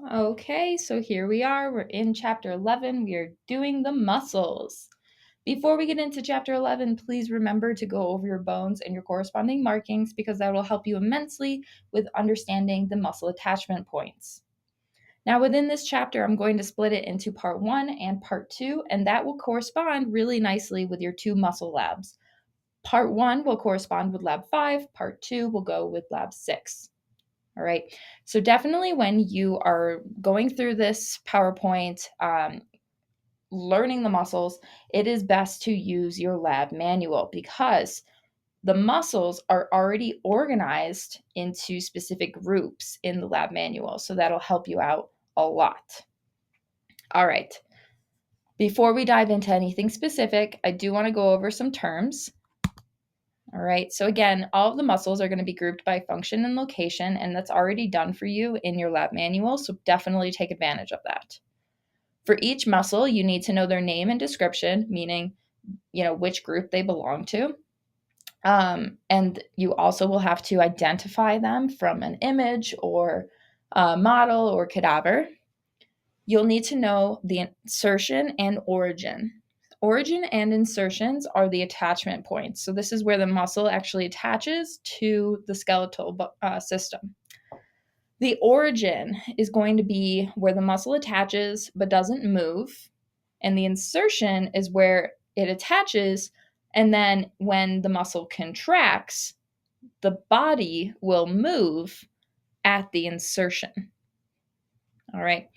Okay, so here we are. We're in chapter 11. We are doing the muscles. Before we get into chapter 11, please remember to go over your bones and your corresponding markings because that will help you immensely with understanding the muscle attachment points. Now, within this chapter, I'm going to split it into part 1 and part 2, and that will correspond really nicely with your 2 muscle labs. Part 1 will correspond with lab 5, part 2 will go with lab 6. All right. So definitely when you are going through this PowerPoint, learning the muscles, it is best to use your lab manual because the muscles are already organized into specific groups in the lab manual. So that'll help you out a lot. All right. Before we dive into anything specific, I do want to go over some terms. All right. So again, all of the muscles are going to be grouped by function and location, and that's already done for you in your lab manual. So definitely take advantage of that. For each muscle, you need to know their name and description, meaning, which group they belong to. And you also will have to identify them from an image or a model or cadaver. You'll need to know the insertion and origin. Origin and insertions are the attachment points. So this is where the muscle actually attaches to the skeletal system. The origin is going to be where the muscle attaches but doesn't move. And the insertion is where it attaches. And then when the muscle contracts, the body will move at the insertion. All right.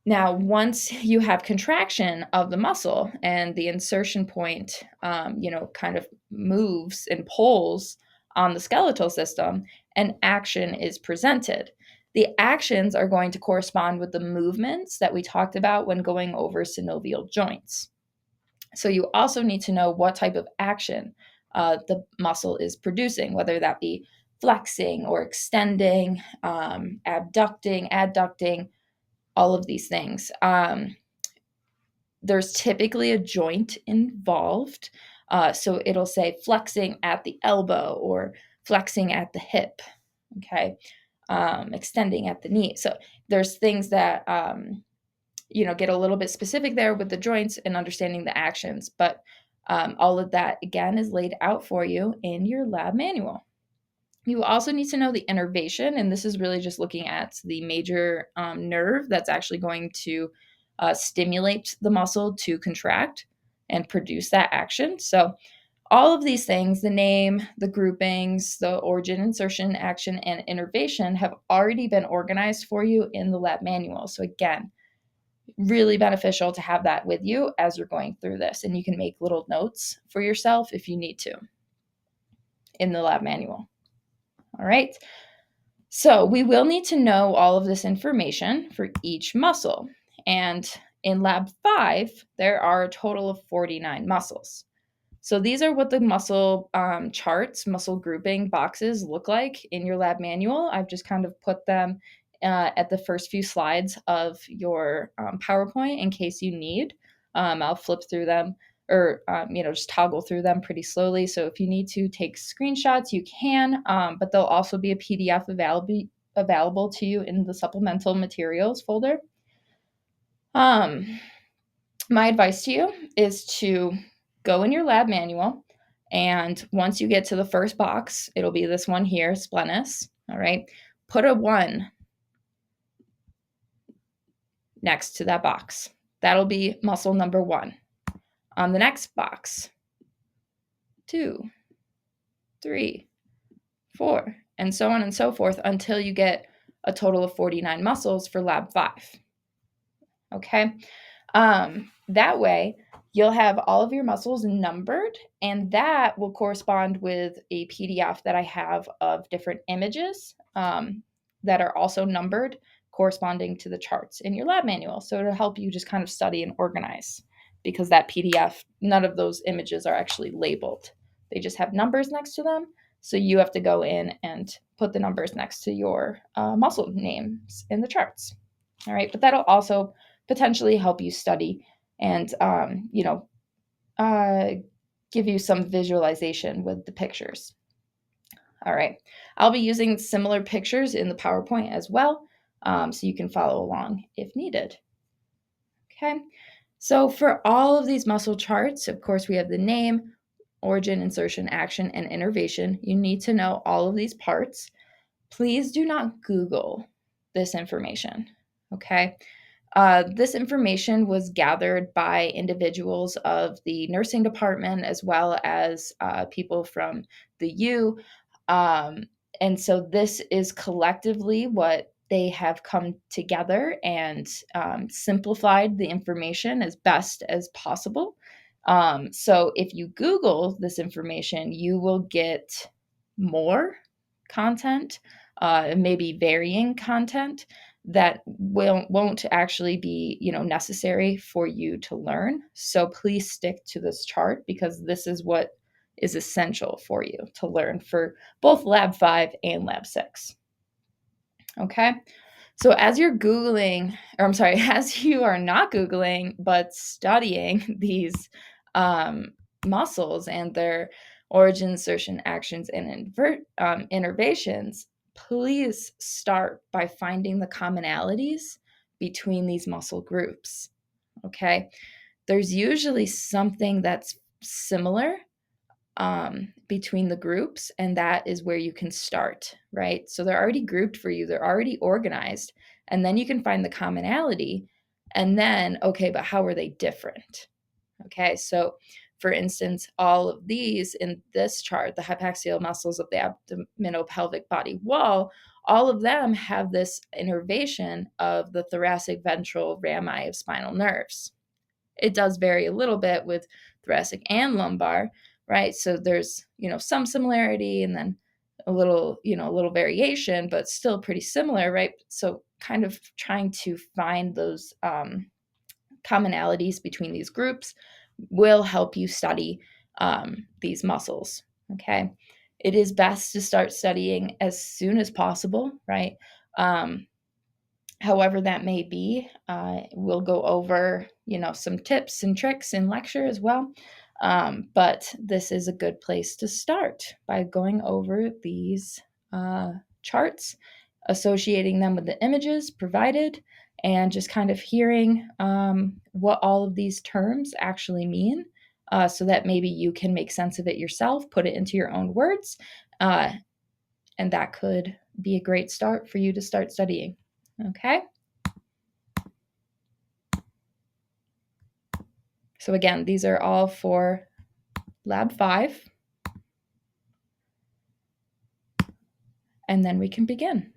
Now, once you have contraction of the muscle and the insertion point, kind of moves and pulls on the skeletal system, an action is presented. The actions are going to correspond with the movements that we talked about when going over synovial joints. So you also need to know what type of action the muscle is producing, whether that be flexing or extending, abducting, adducting, all of these things. There's typically a joint involved. So it'll say flexing at the elbow or flexing at the hip, okay? Extending at the knee. So there's things that, get a little bit specific there with the joints and understanding the actions. But all of that, again, is laid out for you in your lab manual. You also need to know the innervation, and this is really just looking at the major nerve that's actually going to stimulate the muscle to contract and produce that action. So, all of these things, the name, the groupings, the origin, insertion, action, and innervation, have already been organized for you in the lab manual. So, again, really beneficial to have that with you as you're going through this, and you can make little notes for yourself if you need to in the lab manual. All right. So we will need to know all of this information for each muscle. And in lab 5, there are a total of 49 muscles. So these are what the muscle charts, muscle grouping boxes look like in your lab manual. I've just kind of put them at the first few slides of your PowerPoint in case you need. I'll flip through them or just toggle through them pretty slowly. So if you need to take screenshots, you can, but there'll also be a PDF available to you in the supplemental materials folder. My advice to you is to go in your lab manual, and once you get to the first box, it'll be this one here, splenus, all right? Put a 1 next to that box. That'll be muscle number 1. On the next box, 2, 3, 4, and so on and so forth until you get a total of 49 muscles for lab 5. Okay? That way, you'll have all of your muscles numbered, and that will correspond with a PDF that I have of different images that are also numbered corresponding to the charts in your lab manual. So it'll help you just kind of study and organize because that PDF, none of those images are actually labeled. They just have numbers next to them. So you have to go in and put the numbers next to your muscle names in the charts. All right, but that'll also potentially help you study and give you some visualization with the pictures. All right, I'll be using similar pictures in the PowerPoint as well. so you can follow along if needed. Okay, so for all of these muscle charts, of course, we have the name, origin, insertion, action, and innervation. You need to know all of these parts. Please do not Google this information, okay? This information was gathered by individuals of the nursing department as well as people from the U. Um, and so this is collectively what they have come together and simplified the information as best as possible. So if you Google this information, you will get more content, maybe varying content that won't actually be necessary for you to learn. So please stick to this chart because this is what is essential for you to learn for both lab 5 and lab 6. Okay, so as you're googling, or I'm sorry, as you are not googling but studying these muscles and their origin, insertion, actions, and innervations, please start by finding the commonalities between these muscle groups. Okay, there's usually something that's similar between the groups, and that is where you can start, right? So they're already grouped for you, they're already organized, and then you can find the commonality. And then, okay, but how are they different? Okay, so for instance, all of these in this chart, the hypaxial muscles of the abdominopelvic body wall, all of them have this innervation of the thoracic ventral rami of spinal nerves. It does vary a little bit with thoracic and lumbar, right? So there's, some similarity and then a little variation, but still pretty similar, right? So kind of trying to find those commonalities between these groups will help you study these muscles. Okay, it is best to start studying as soon as possible, right? However that may be, we'll go over some tips and tricks in lecture as well, but this is a good place to start by going over these charts, associating them with the images provided, and just kind of hearing what all of these terms actually mean, so that maybe you can make sense of it yourself, put it into your own words, and that could be a great start for you to start studying. Okay. So again, these are all for lab 5. And then we can begin.